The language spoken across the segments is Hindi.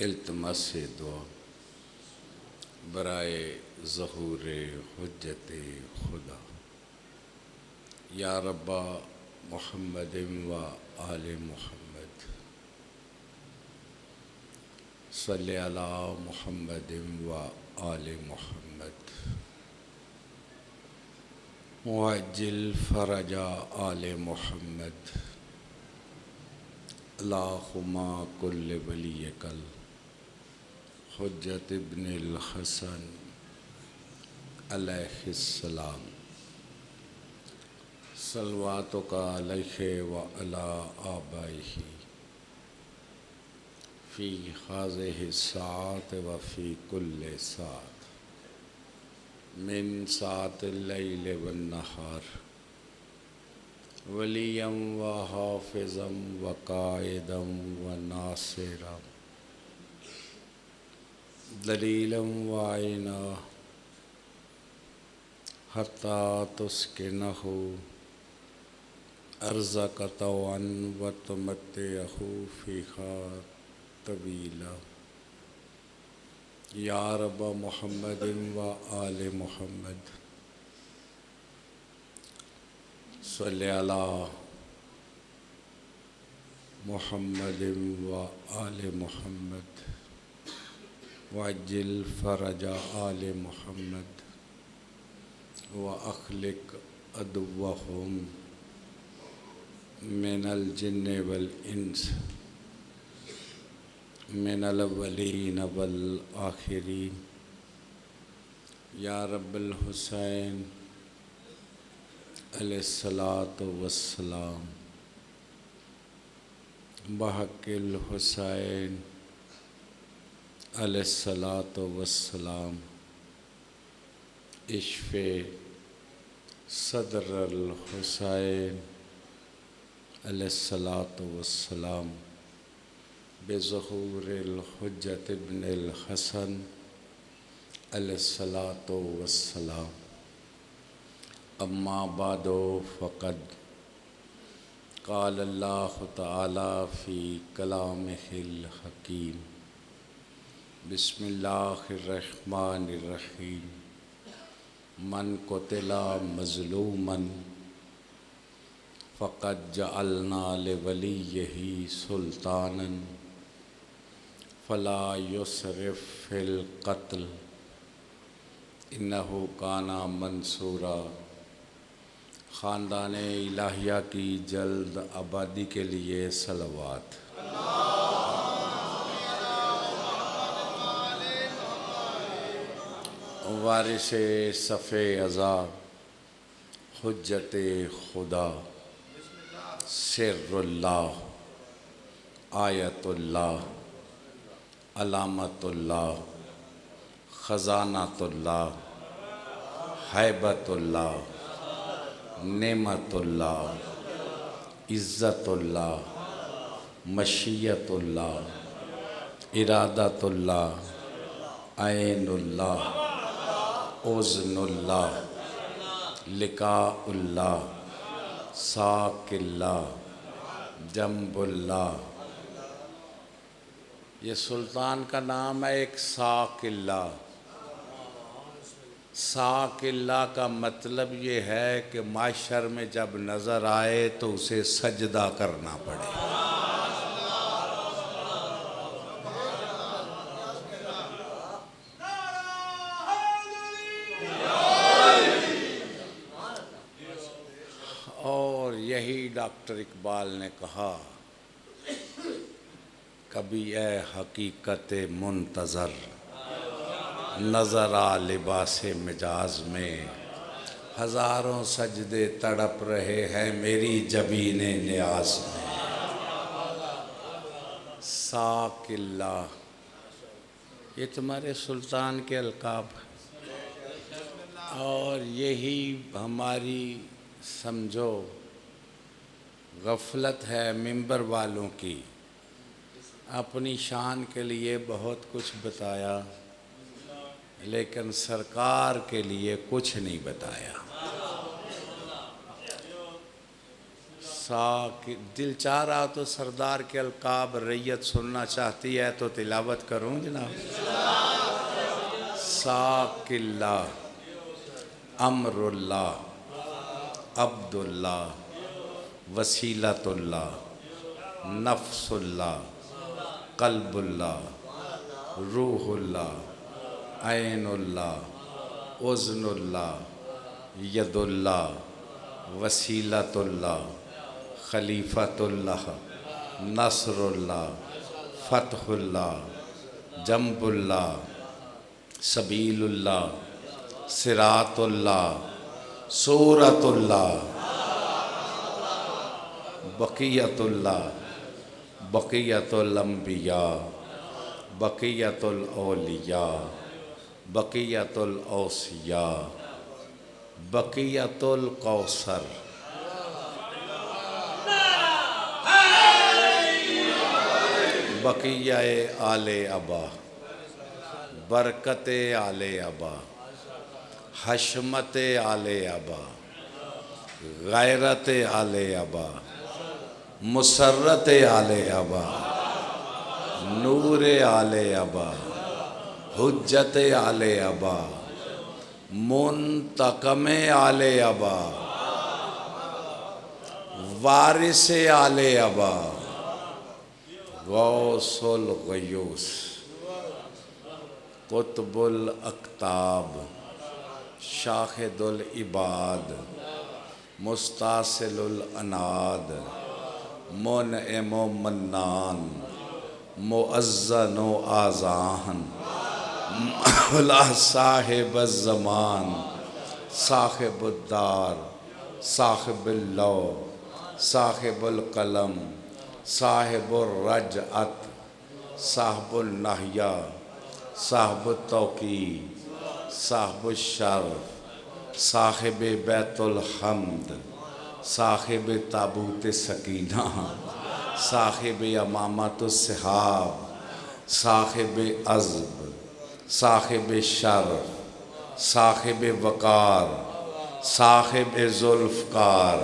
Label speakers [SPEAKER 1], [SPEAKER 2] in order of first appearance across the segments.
[SPEAKER 1] इल्तमस दुआ बराए ज़हूर हुज्जत खुदा। या रब्बा मुहम्मद व आले मुहम्मद सल्ले अला मुहम्मद व आले मुहम्मद मुअज्जिल फ़रजा आले मुहम्मद। अल्लाहुम्मा कुल्ल वलियकल हुज्जत इब्निल हसन अलैहिस्सलाम सलवातुका अलैहि व अला आबाइही फ़ी हाज़िहि साअत व फ़ी कुल्लि साअत मिन साअतिल लैल वन नहार वलियम व हाफ़िज़म व कायदम व नासिरा दलीलम व आइना हत्ता तुस्किनहु अर्ज़क तवन व तुमत्तिअहु फ़ीहा तवीला। या रब्ब मुहम्मद व आले मुहम्मद सल्ले अला मुहम्मद व आले मुहम्मद वअज्जिल फ़रजा आले मुहम्मद व अख़लिक़ अदुव्वहुम मिनल जिन्न वल इंस मिनल अव्वलीन वल आखिरीन। या रब्बल हुसैन अलैहिस्सलातु वस्सलाम बहक़िल हुसैन अलैहिस्सलातु वस्सलाम इश्फ़े सदरल हुसैन अलैहिस्सलातु वस्सलाम बेज़हूरिल हुज्जत इब्निल हसन अलैहिस्सलातु वस्सलाम। अम्मा बादो फ़क़द क़ाल अल्लाहु तआला फ़ी कलामिहिल हकीम बिस्मिल्लाहिर रहमानिर रहीम। मन क़ुतिला मज़लूमन फ़क़द जअलना लिवलिय्यिही सुल्तानन फ़ला युसरिफ़ फ़िल क़त्ल इन्नहु काना मंसूरा। ख़ानदान इलाहिया की जल्द आबादी के लिए सलवात। वारिसे सफ़े अज़ा हुज्जत खुदा सिर्रुल्लाह आयतुल्लाह अलामतुल्लाह ख़ज़ानतुल्लाह हैबतुल्लाह नेमतुल्लाह इज़्ज़तुल्लाह मशीयतुल्लाह इरादतुल्लाह ऐनुल्लाह उज़्नुल्लाह लिक़ाउल्लाह साक़िल्लाह जंबुल्लाह। ये सुल्तान का नाम है एक साक़िल्लाह। साक़िल्लाह का मतलब ये है कि माशर में जब नज़र आए तो उसे सजदा करना पड़े। और यही डॉक्टर इकबाल ने कहा, कभी ए हकीकत मुंतज़र नज़र आ लिबासे मिजाज में हज़ारों सजदे तड़प रहे हैं मेरी जबीने नियाज़ में। साक़िल्लाह ये तुम्हारे सुल्तान के अलकाब और यही हमारी समझो गफलत है मिंबर वालों की। अपनी शान के लिए बहुत कुछ बताया लेकिन सरकार के लिए कुछ नहीं बताया। दिल चाह रहा तो सरदार के अलकाब रैयत सुनना चाहती है तो तिलावत करूं जनाब। साकिल्ला, अमरुल्ला, अब्दुल्ला, वसीलतुल्ला, नफ्सुल्ला, कल्बुल्ला, रूहुल्ला, ऐनुल्ला, उज़्नुल्ला, यदुल्ला, वसीलतुल्ला, खलीफतुल्ला, नसरुल्ला, फतहुल्ला, जंबुल्ला, सबीलुल्ला, सिरातुल्ला, सूरतुल्ला, बक़ियतुल्ला, बक़ियतुल अंबिया, बक़ियतुल औलिया, बक़ियतुल औसिया, बक़ियतुल कौसर, बक़ियाए आले अबा, बरकते आले अबा, हशमते आले अबा, गैरते आले अबा, मुसर्रते आले अबा, नूरे आले अबा, हुज्जते आले अबा, मुंतकमे आले अबा, वारिसे आले अबा, गौसुल गयूस, कुतुबुल अक्ताब, शाहिदुल इबाद, मुस्तासिलुल अनाद, मुनइमो मन्नान, मुअज़्ज़नो आज़ान, मौला साहिब ज़मान, साहिबुद्दार, साहिबुल लौ, साहिबुल कलम, साहिबुर रजअत, साहिबुल नहया, साहिबुत तौकी, साहिबुल शर्फ, साहिब बैतुल हम्द, साहिब ताबूत सकीना, साहिब अमामतुस सहाब, साहिब अज़ब, साहिब शर्फ, साहिब वकार, साहिब ज़ुल्फ़कार,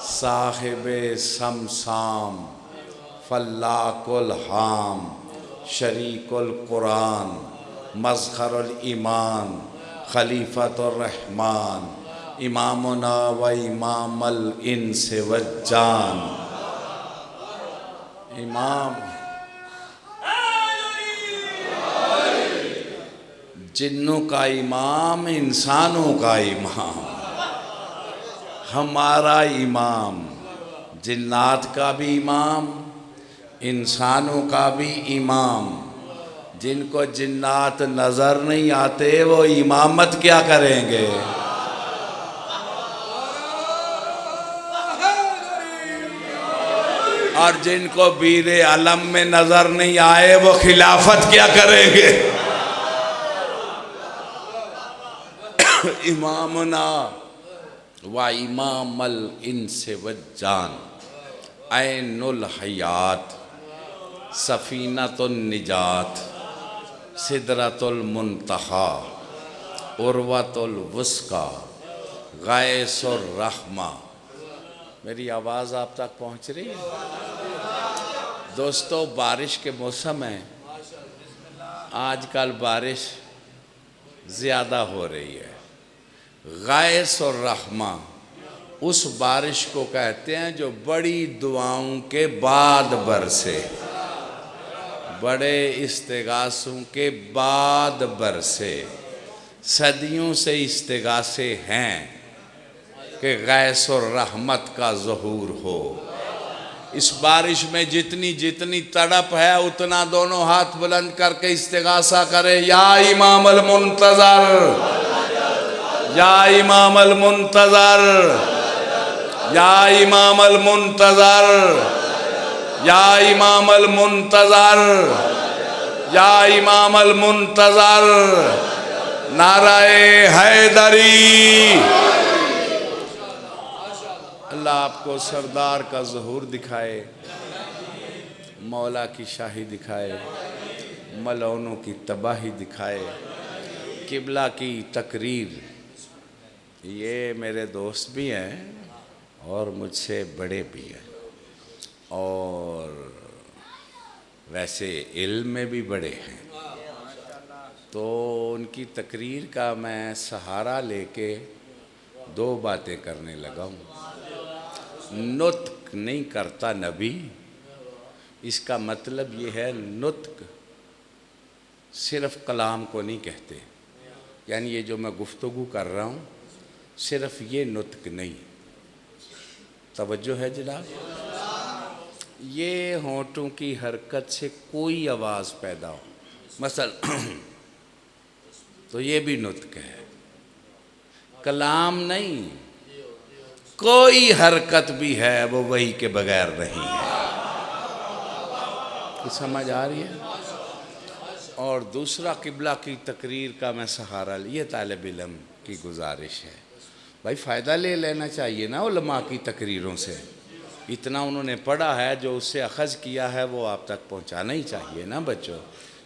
[SPEAKER 1] साहिब समसाम, फल्लाकुल हाम, शरीकुल कुरान, मज़हरुल ईमान, खलीफतुर रहमान, इमामुना व इमामुल इंस वज्जान। इमाम जिन्नों का इमाम, इंसानों का इमाम, हमारा इमाम, जिन्नात का भी इमाम, इंसानों का भी इमाम। जिनको जिन्नात नज़र नहीं आते वो इमामत क्या करेंगे। और जिनको बीरे अलम में नज़र नहीं आए वो खिलाफत क्या करेंगे। इमामुना व इमामुल इंस वज्जान, ऐनुल हयात, सफ़ीनतुन निजात, सिदरतुल मुंतहा, उर्वतुल वुस्का, गैसुर रहमा। मेरी आवाज़ आप तक पहुँच रही है दोस्तों। बारिश के मौसम है, आजकल बारिश ज़्यादा हो रही है। गैस और रहमा उस बारिश को कहते हैं जो बड़ी दुआओं के बाद बरसे, बड़े इस्तिगासों के बाद बरसे। सदियों से इस्तिगासे हैं कि गैस और रहमत का ज़हूर हो। इस बारिश में जितनी जितनी तड़प है उतना दोनों हाथ बुलंद करके इस्तिगासा करे। या इमामुल मुंतज़र, या इमामुल मुंतज़र, या इमामुल मुंतज़र, या इमामुल मुंतज़र, या इमामुल मुंतज़र। नाराए हैदरी। अल्लाह आपको सरदार का ज़हूर दिखाए, मौला की शाही दिखाए, मलौनों की तबाही दिखाए, किबला की तकरीर। ये मेरे दोस्त भी हैं और मुझसे बड़े भी हैं, और वैसे इल्म में भी बड़े हैं। तो उनकी तकरीर का मैं सहारा लेके दो बातें करने लगा हूँ। नुत्क नहीं करता नबी, इसका मतलब ये है नुत्क सिर्फ़ कलाम को नहीं कहते, यानी ये जो मैं गुफ्तगू कर रहा हूँ सिर्फ़ ये नुत्क नहीं। तवज्जो है जनाब? ये होंठों की हरकत से कोई आवाज़ पैदा हो, मसल तो ये भी नुत्क है, कलाम नहीं। कोई हरकत भी है वो वही के बगैर नहीं है। कुछ समझ आ रही है? और दूसरा, किबला की तकरीर का मैं सहारा, ये तालिब इल्म की गुजारिश है, भाई फ़ायदा ले लेना चाहिए ना उलमा की तकरीरों से। इतना उन्होंने पढ़ा है, जो उससे अखज़ किया है वो आप तक पहुंचाना ही चाहिए ना बच्चों।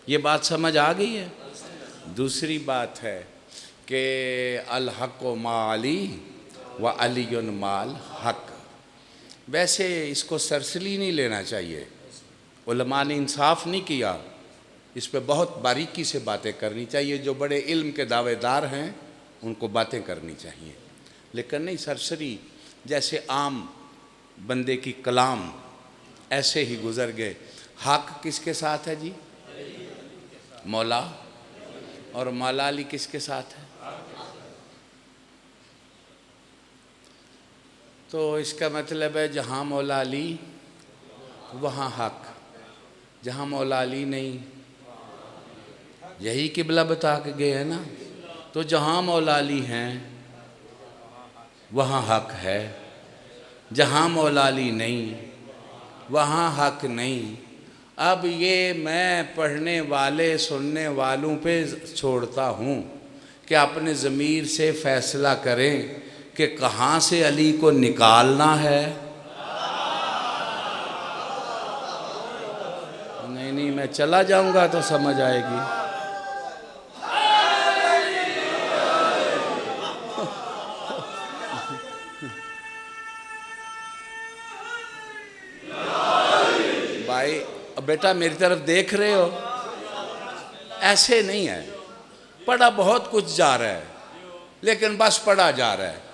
[SPEAKER 1] ये बात समझ आ गई है? दूसरी बात है कि अल हक़ मा अली व अलीयुन माल हक़। वैसे इसको सरसली नहीं लेना चाहिए, उलमा ने इंसाफ नहीं किया, इस पे बहुत बारीकी से बातें करनी चाहिए। जो बड़े इल्म के दावेदार हैं उनको बातें करनी चाहिए, लेकिन नहीं सरसरी जैसे आम बंदे की कलाम ऐसे ही गुज़र गए। हक़ किसके साथ है जी? मौला। और मौला अली किसके साथ है? तो इसका मतलब है जहाँ मौला अली वहाँ हक़, जहाँ मौला अली नहीं, यही किबला बता के गए हैं ना। तो जहाँ मौला अली हैं वहाँ हक़ है, जहाँ मौला अली नहीं वहाँ हक़ नहीं। अब ये मैं पढ़ने वाले सुनने वालों पे छोड़ता हूँ कि अपने ज़मीर से फ़ैसला करें कि कहाँ से अली को निकालना है। नहीं नहीं, मैं चला जाऊँगा तो समझ आएगी। भाई बेटा मेरी तरफ देख रहे हो? ऐसे नहीं है, पढ़ा बहुत कुछ जा रहा है, लेकिन बस पढ़ा जा रहा है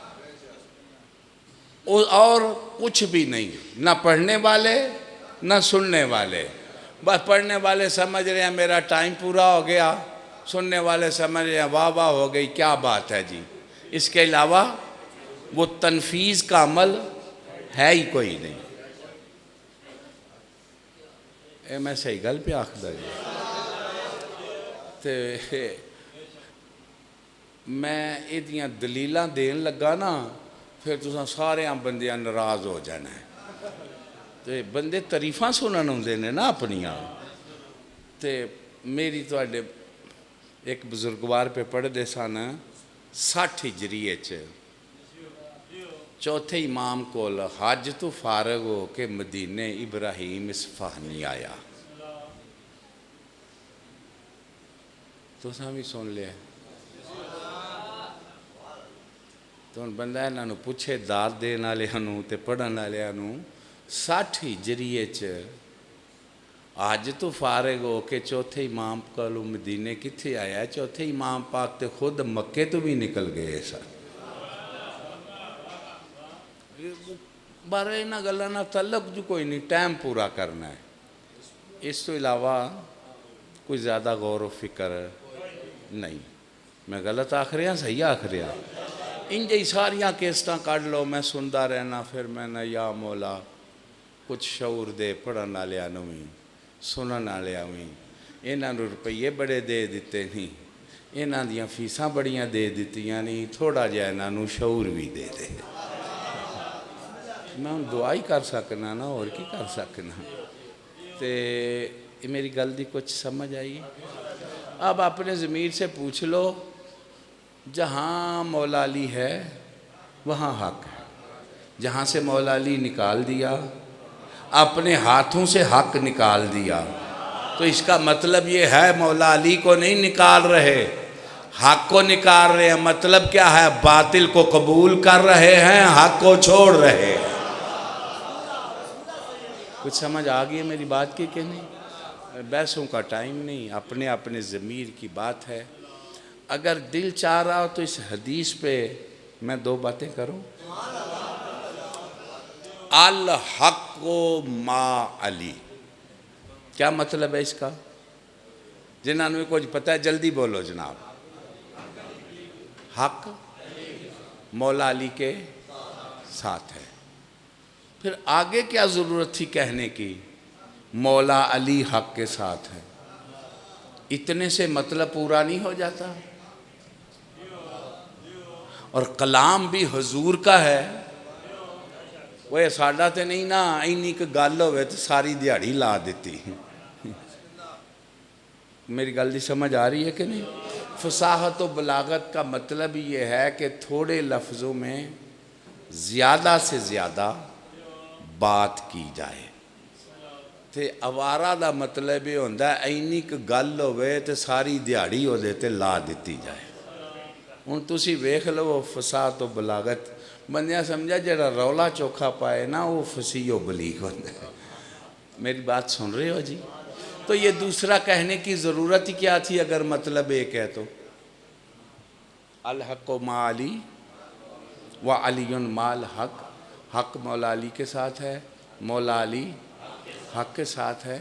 [SPEAKER 1] और कुछ भी नहीं। ना पढ़ने वाले ना सुनने वाले। बस पढ़ने वाले समझ रहे हैं मेरा टाइम पूरा हो गया, सुनने वाले समझ रहे हैं वाह वाह हो गई, क्या बात है जी। इसके अलावा वो तनफीज़ का अमल है ही कोई नहीं। मैं सही गल पे आखदा जी। ते मैं इहदियां दलीलां देन लगा ना, फिर तुसां सारे बंदियां नाराज़ हो जाना है। ते बंदे तारीफां सुनन आउंदे ने ना अपनियां। ते मेरी तुहाडे एक बुजुर्गवार पे पढ़दे सन 60 हिजरी च, चौथे इमाम कोल हज तो फारग हो के मदीने इब्राहिम इस्फहानी आया। तुसां भी सुन लिया। तो हुण बंदा इन्हां पुछे दाद देण वालियां ते पढ़न वालियां 60 हिजरी च हज तो फारग हो के चौथे इमाम कोल मदीने कित्थे आया? चौथे इमाम पाक तो खुद मक्के तो भी निकल गए सन। बारे इन्हां गल्लां नाल तल्लुक जो कोई नहीं, टाइम पूरा करना है। इस तो इलावा कोई ज़्यादा गौर व फिक्र नहीं। मैं गलत आख रहा सही आख रहा? इंज ही सारियां केस्टां कढ़ लो, मैं सुनता रहना, फिर मैंने या मौला कुछ शऊर दे पढ़न वालियां नूं भी सुनन वालियां भी। इन्हां नूं रुपये बड़े दे दिते नहीं, इन्हां दियां फीसां बड़ियां दे दित्तियां नहीं, थोड़ा जिहा इन्हां नूं शऊर भी दे दे। मैं हम दुआ ही कर सकना ना, और की कर सकना। तो मेरी गल दी कुछ समझ आई? अब अपने ज़मीर से पूछ लो, जहाँ मौला अली है वहाँ हक़ है। जहाँ से मौला अली निकाल दिया, अपने हाथों से हक़ निकाल दिया, तो इसका मतलब ये है मौला अली को नहीं निकाल रहे, हक को निकाल रहे हैं, मतलब क्या है? बातिल को कबूल कर रहे हैं, हक को छोड़ रहे हैं। कुछ समझ आ गई है मेरी बात की कि नहीं? बहसों का टाइम नहीं, अपने अपने ज़मीर की बात है। अगर दिल चाह रहा हो तो इस हदीस पे मैं दो बातें करूं। अल हक मा अली, क्या मतलब है इसका? जिन्होंने कुछ पता है जल्दी बोलो जनाब। हक मौला अली के साथ है। फिर आगे क्या ज़रूरत थी कहने की? मौला अली हक के साथ है। इतने से मतलब पूरा नहीं हो जाता? और कलाम भी हुजूर का है। वो साडा तो नहीं ना, इन्नी क गल होवे तो सारी दिहाड़ी ला देती। मेरी गल की समझ आ रही है कि नहीं? फसाहत व बलागत का मतलब ये है कि थोड़े लफ्ज़ों में ज़्यादा से ज़्यादा बात की जाए। तो अवारा का मतलब ये होंदा इन्नी क गल होवे तो सारी दिहाड़ी उहदे ते ला दी जाए। हुण तुसी वेख लो फसाहत व बलागत, बंदियां समझा जरा रौला चोखा पाए ना वो फसीहो बलीग होंदा है। मेरी बात सुन रहे हो जी? तो ये दूसरा कहने की ज़रूरत ही क्या थी अगर मतलब एक है तो? अल हक मा अली व अलीयुन माल हक, हक मौला अली के साथ है, मौला अली हक के साथ है।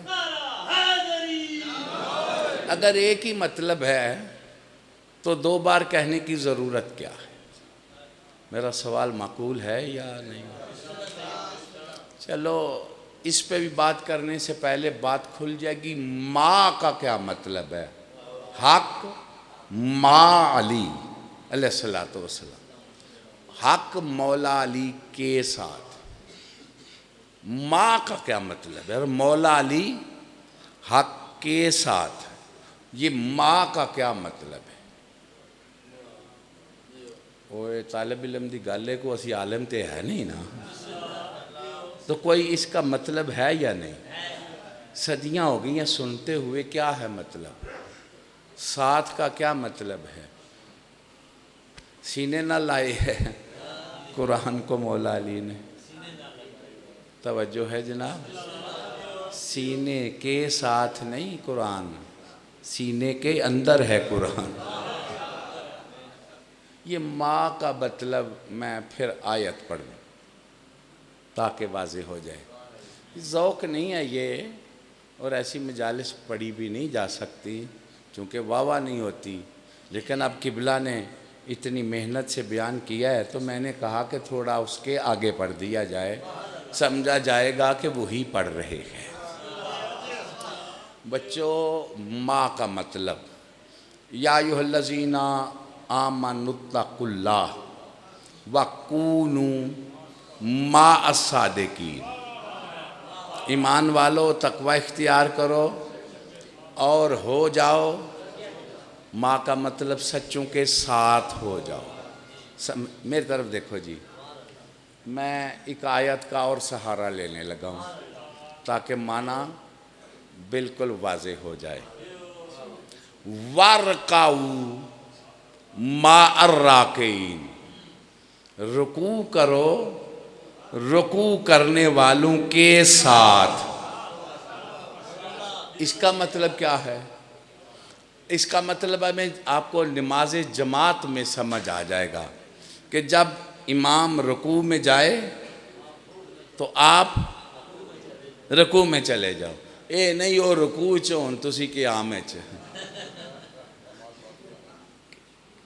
[SPEAKER 1] अगर एक ही मतलब है तो दो बार कहने की ज़रूरत क्या है? मेरा सवाल माकूल है या नहीं? चलो इस पे भी बात करने से पहले बात खुल जाएगी, माँ का क्या मतलब है? हक माँ अली अलैहिस्सलातु वस्सलाम, हक मौला अली के साथ। माँ का क्या मतलब है? और मौला अली हक के साथ, ये माँ का क्या मतलब है? ओए तालिब इल्म दी गल है, को असी आलम ते है नहीं ना, तो कोई इसका मतलब है या नहीं? सदियां हो गई सुनते हुए, क्या है मतलब? साथ का क्या मतलब है? सीने ना लाए है कुरान को मौला अली ने। तवज्जो है जनाब? सीने के साथ नहीं कुरान, सीने के अंदर है कुरान। ये माँ का मतलब मैं फिर आयत पढ़ लूँ ताकि वाज़े हो जाए। ज़ौक़ नहीं है ये, और ऐसी मजालिस पढ़ी भी नहीं जा सकती क्योंकि वावा नहीं होती। लेकिन अब किबला ने इतनी मेहनत से बयान किया है तो मैंने कहा कि थोड़ा उसके आगे पढ़ दिया जाए, समझा जाएगा कि वही पढ़ रहे हैं। बच्चों, माँ का मतलब, या अय्युहल्लज़ीना आमनुत्तकुल्लाह वकूनू मा अस्सादिकीन, ईमान वालो तकवा इख्तियार करो और हो जाओ, माँ का मतलब सच्चों के साथ हो जाओ। मेरी तरफ देखो जी, मैं एक आयत का और सहारा लेने लगा हूँ ताकि माना बिल्कुल वाज़े हो जाए। वरकाऊ मा अर्राकीन, रुकू करो रुकू करने वालों के साथ। इसका मतलब क्या है? इसका मतलब हमें आपको नमाज जमात में समझ आ जाएगा कि जब इमाम रुकू में जाए तो आप रुकू में चले जाओ। ए नहीं वो रुकू च होन तुसी क़याम च,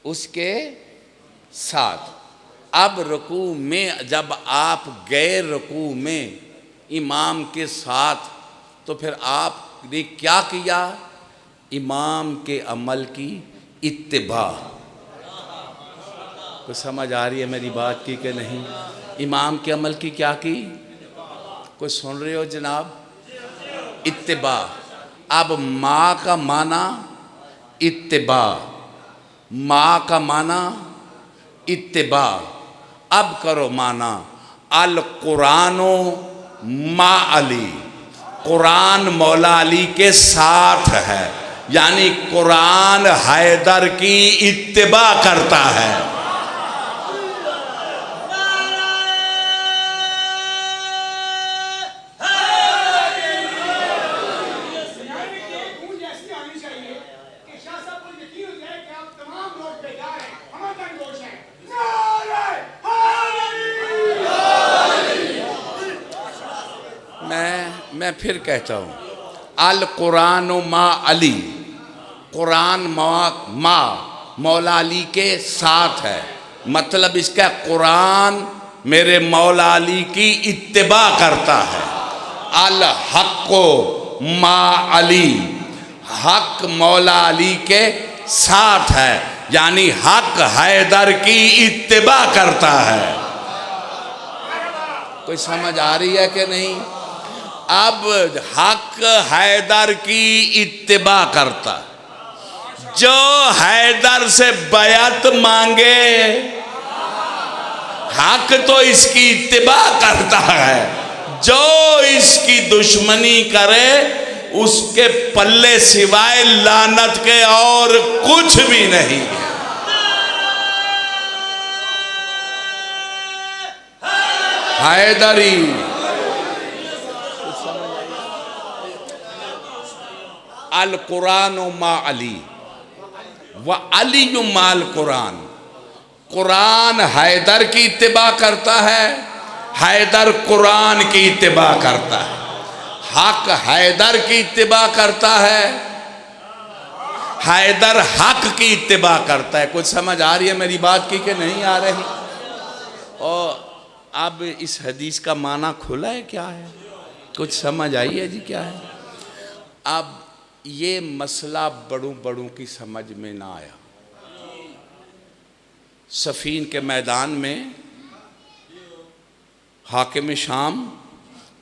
[SPEAKER 1] उसके साथ। अब रुकू में जब आप गए रुकू में इमाम के साथ, तो फिर आपने क्या किया? इमाम के अमल की इत्तिबा। कुछ समझ आ रही है मेरी बात की कि नहीं? इमाम के अमल की क्या की? कुछ सुन रहे हो जनाब? इत्तिबा। अब माँ का माना इत्तिबा, माँ का माना इत्तिबा। अब करो माना अल कुरानो मा अली, कुरान मौला अली के साथ है। यानी कुरान हैदर की इत्तिबा करता है। मैं फिर कहता हूँ, अल कुरान मा अली, कुरान मौला अली के साथ है। मतलब इसका कुरान मेरे मौला अली की इत्तिबा करता है। अल हक़्क़ो मा अली, हक मौला अली के साथ है, यानी हक हैदर की इत्तिबा करता है। कोई समझ आ रही है कि नहीं? अब हक हैदर की इत्तिबा करता, जो हैदर से बैअत मांगे हक तो इसकी इत्तिबा करता है, जो इसकी दुश्मनी करे उसके पल्ले सिवाय लानत के और कुछ भी नहीं। हैदरी अल कुरान मा अली व अली माल कुरान, कुरान हैदर की इत्तिबा करता है, हैदर कुरान की इत्तिबा करता है। हक हैदर की इत्तिबा करता है, हैदर हक की इत्तिबा करता है। कुछ समझ आ रही है मेरी बात की कि नहीं आ रही? और अब इस हदीस का माना खुला है क्या है? कुछ समझ आई है जी क्या है? अब ये मसला बड़ों की समझ में ना आया। सफीन के मैदान में हाकिम शाम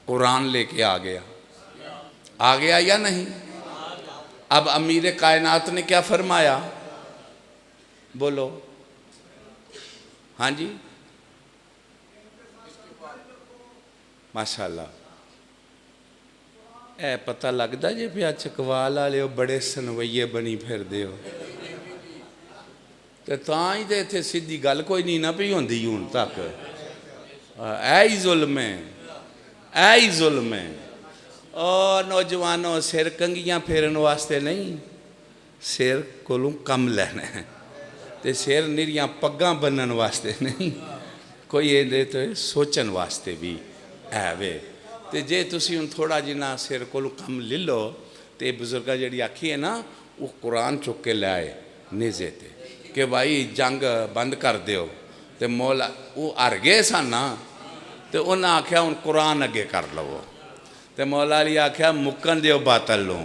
[SPEAKER 1] कुरान लेके आ गया या नहीं? अब अमीर कायनात ने क्या फरमाया? बोलो। हाँ जी, माशाल्लाह। ए पता लगता जे पिया चकवाल वाले बड़े सनवैये बनी फिरदे हो, तो तां ही तो इत्थे सीधी गल कोई नहीं ना पई होंदी हुण तक। ऐ ही जुल्म है, ऐ ही जुल्म है। और नौजवानों, सिर कंघियां फेरन वास्ते नहीं, सिर कोलों कम लैना है, तो सिर निरियां पग्गां बन्नन वास्ते नहीं, कोई ये तो सोचन वास्ते भी है वे। तो जे तुसी हुण थोड़ा जिन्ना सिर कोलों कम ले लो, तो बुजुर्गा जी आखी है ना, वो कुरान चुक के लाए नेजे ते कि भाई जंग बंद कर दियो। तो मौला वो हार गए सन ना, तो उन्हें आख्या हूँ कुरान अगे कर लवो। तो मौला अली आख्या मुक्कन दियो बातल लो।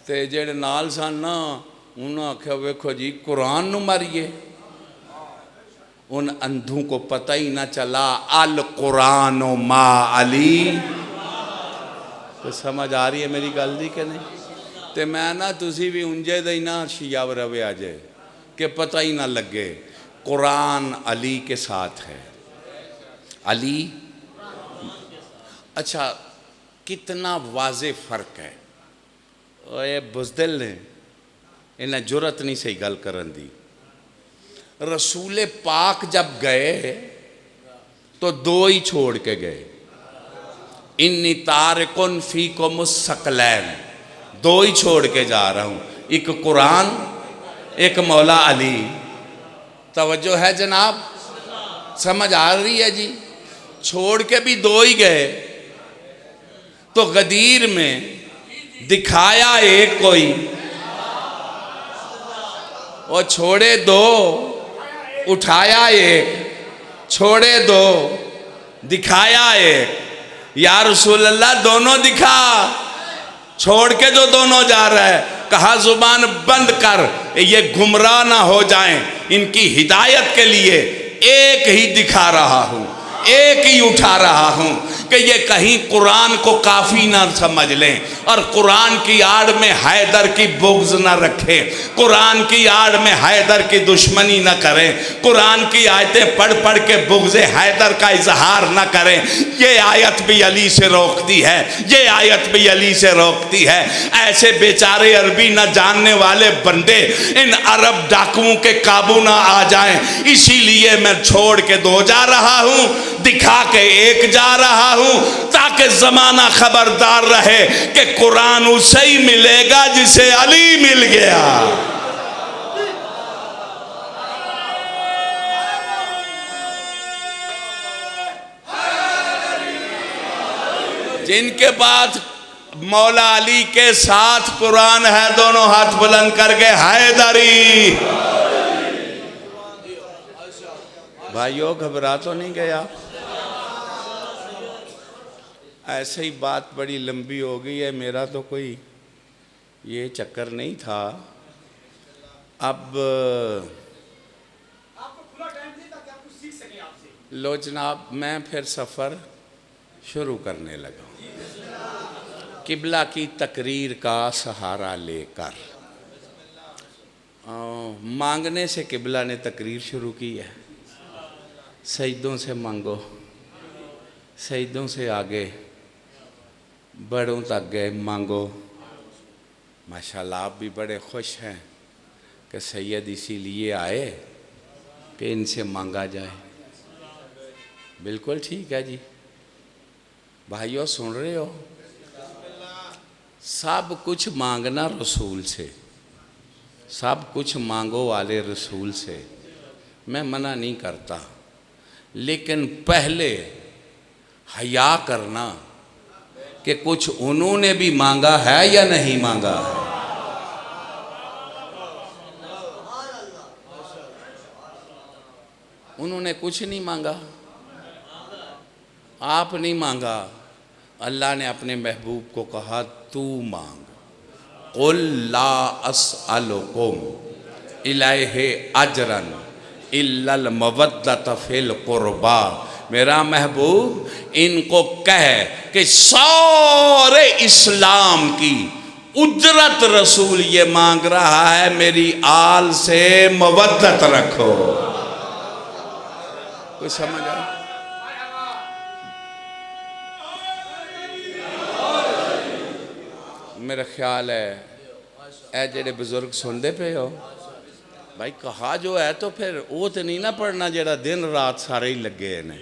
[SPEAKER 1] तो जेड़े नाल सन ना, उन्हें आख्या वेखो जी कुरान नू मारिए। उन अंधों को पता ही ना चला अल कुरान मा अली। तो समझ आ रही है मेरी गल दी कि नहीं? तो मैं ना तुसी भी उंजे दे ना शिया रवे आ जाए कि पता ही ना लगे कुरान अली के साथ है। अली, अच्छा कितना वाजे फर्क है। ये बुज़दिल ने इन्हें जुरत नहीं सही गल करन दी। रसूल पाक जब गए तो दो ही छोड़ के गए, इन्नी तारिकुन फीकुम सकलैन, दो ही छोड़ के जा रहा हूँ, एक कुरान एक मौला अली। तवज्जो है जनाब? समझ आ रही है जी? छोड़ के भी दो ही गए, तो गदीर में दिखाया एक कोई, और छोड़े दो, उठाया एक, छोड़े दो, दिखाया एक। या रसूल अल्लाह दोनों दिखा, छोड़ के जो दोनों जा रहा है। कहा जुबान बंद कर, ये गुमराह ना हो जाएं, इनकी हिदायत के लिए एक ही दिखा रहा हूँ, एक ही उठा रहा हूँ। कि ये कहीं कुरान को काफ़ी ना समझ लें और कुरान की आड़ में हैदर की बुग़्ज़ ना रखें, कुरान की आड़ में हैदर की दुश्मनी ना करें, कुरान की आयतें पढ़ पढ़ के बुग़्ज़ हैदर का इजहार ना करें। ये आयत भी अली से रोकती है, ये आयत भी अली से रोकती है। ऐसे बेचारे अरबी न जानने वाले बंदे इन अरब डाकुओं के काबू ना आ जाएं, इसीलिए मैं छोड़ के दो जा रहा हूं, दिखा के एक जा रहा हूं, ताकि जमाना खबरदार रहे कि कुरान उसे ही मिलेगा जिसे अली मिल गया। जिनके पास मौला अली के साथ कुरान है, दोनों हाथ बुलंद करके हैदरी। भाइयों घबरा तो नहीं गया? ऐसे ही बात बड़ी लंबी हो गई है, मेरा तो कोई ये चक्कर नहीं था। अब लो जनाब, मैं फिर सफ़र शुरू करने लगा किबला की तकरीर का सहारा लेकर। मांगने से किबला ने तकरीर शुरू की है, सजदों से मांगो, सजदों से आगे बड़ों तक गए मांगो। माशाल्लाह आप भी बड़े खुश हैं कि सैयद इसीलिए आए कि इनसे मांगा जाए। बिल्कुल ठीक है जी भाइयों, सुन रहे हो? सब कुछ मांगना रसूल से, सब कुछ मांगो वाले रसूल से, मैं मना नहीं करता, लेकिन पहले हया करना कि कुछ उन्होंने भी मांगा है या नहीं मांगा है। उन्होंने कुछ नहीं मांगा, आप नहीं मांगा। अल्लाह ने अपने महबूब को कहा तू मांग, कुल ला अस्अलुकुम इलैहि अजरन इल्लल मवद्दत फिल कुर्बा। मेरा महबूब इनको कह कि सारे इस्लाम की उजरत रसूल ये मांग रहा है, मेरी आल से मवद्दत रखो। कोई समझ आया? मेरा ख्याल है ए जेड़े बुजुर्ग सुनते पे हो भाई, कहा जो है तो फिर वो तो नहीं ना पढ़ना जेड़ा दिन रात सारे ही लगे ने।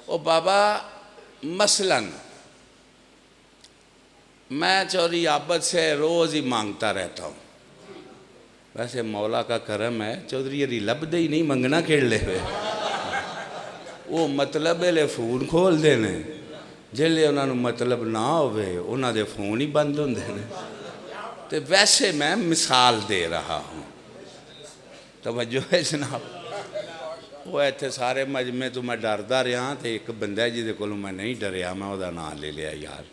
[SPEAKER 1] ओ बाबा मसलन मैं चौधरी आबद से रोज़ ही मांगता रहता हूँ। वैसे मौला का करम है, चौधरी यदि लभदे ही नहीं मंगना खेड़ ले हुए वो मतलब ले फोन खोल देने, जिले उन्होंने मतलब ना होवे उन्होंने फोन ही बंद होंदे ने। तो वैसे मैं मिसाल दे रहा हूँ, तवज्जो है जनाब। वो इतने सारे मजमे तो मैं डरदा रहा, तो एक बंदा जिदे को मैं नहीं डरिया, मैं वह नाम ले लिया यार।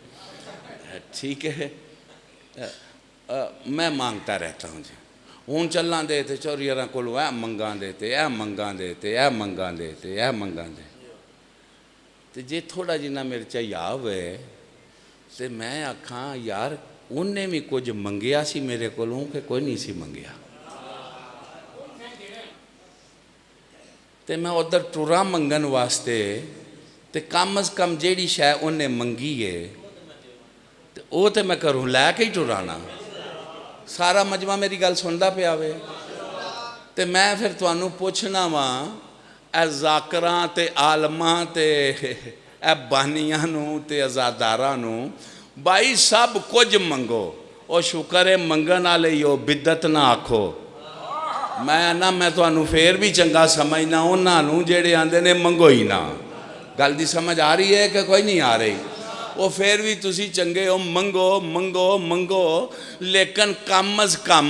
[SPEAKER 1] ठीक है, मैं मांगता रहता हूँ जी। हूँ चलना दे तो चौरियार को ऐ मंगा दे, ऐ मंगा दे, ऐ मंगा दे, ऐ मंगा दे। तो जे थोड़ा जिन्ना मेरे च हुए तो मैं आखा यार उन्हें भी कुछ मंगया सी मेरे को कि कोई नहीं सी मंगया। तो मैं उधर टुरा मंगन वास्ते, तो कम अज़ कम जेड़ी शै उन्हें मंगी है तो वो तो मैं घरों लैके ही टुराना। सारा मजमा मेरी गल सुनता पिया वे। तो मैं फिर तुहानू पुछना वा ए जाकरां ते आलमां ते ए बानियां नू ते अज़ादारां नू, भाई सब कुछ मंगो, और शुक्र है मंगन वाले ही हो, बिदत ना आखो। मैं ना मैं तुहानू फिर भी चंगा समझना उन्होंने जेड़े आंदे ने मंगो ही ना। गल दी समझ आ रही है कि कोई नहीं आ रही? वो फिर भी तुसी चंगे हो, मंगो मंगो मंगो, लेकिन कम अज़ कम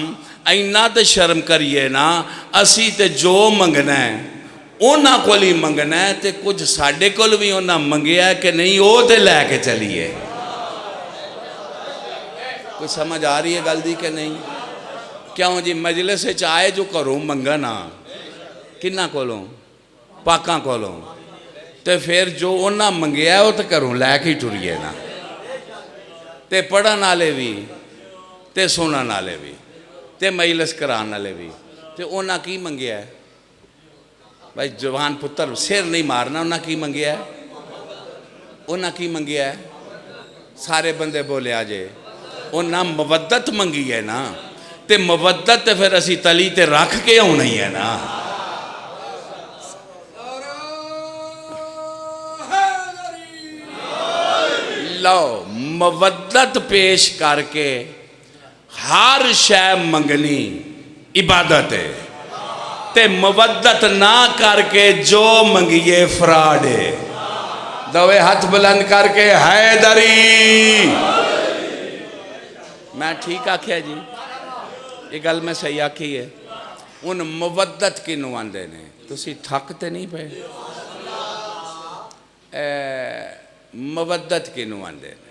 [SPEAKER 1] इन्ना तो शर्म करिए ना, असी तो जो मंगना है उन्होंने को ही मंगना है, तो कुछ साढ़े को भी उन्हें मंगया कि नहीं वो तो लैके चलीए। कोई समझ आ रही है गल दी कि नहीं? क्यों जी मजलिस आए जो घरों मंगन आ, किन्ना कोलों? पाकां कोलों। तो फिर जो उन्हें मंगया वो तो घरों लैके टुरीए ना। तो पढ़न वाले भी, तो सुनने वाले भी, तो मजलिस कराने वाले भी, तो उन्हें की मंगया है भाई? जवान पुत्र सिर नहीं मारना। उन्हें की मंगया है? उन्हें की मंगया है? सारे बंदे बोले आजे उन्हें मवद्दत मंगी है ना। तो मवद्दत फिर असी तली ते रख के आना ही है ना। लो मवद्दत पेश करके हर शय मंगनी इबादत है। ते मवद्दत ना करके जो मंगिए फ्रॉड है। दवे हाथ बुलंद करके हैदरी। मैं ठीक आख्या जी? ये गल मैं सही आखी है? उन मवद्दत किनू आंदे ने? तुसी थक ते नहीं पे? मवद्दत किनू आंदे ने?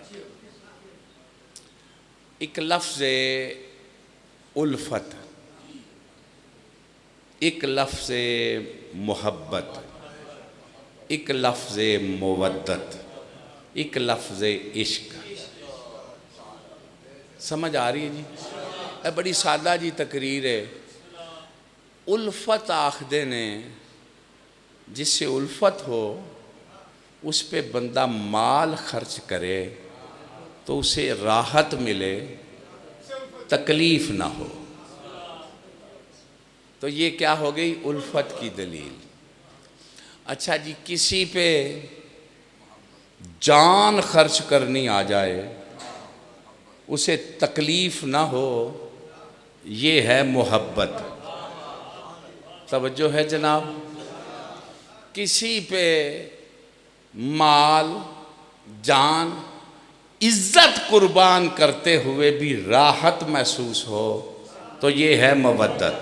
[SPEAKER 1] एक लफ्ज़ उल्फत, एक लफ्ज़ मोहब्बत, एक लफ्ज़ मवद्दत, एक लफ्ज़ इश्क। समझ आ रही है जी? यह बड़ी सादा जी तकरीर है। उल्फत आखदे ने जिससे उल्फत हो उस पे बंदा माल खर्च करे तो उसे राहत मिले, तकलीफ ना हो। तो ये क्या हो गई? उल्फत की दलील। अच्छा जी, किसी पे जान खर्च करनी आ जाए उसे तकलीफ ना हो, ये है मोहब्बत। तवज्जो है जनाब? किसी पे माल, जान, इज्जत कुर्बान करते हुए भी राहत महसूस हो तो ये है मवद्दत।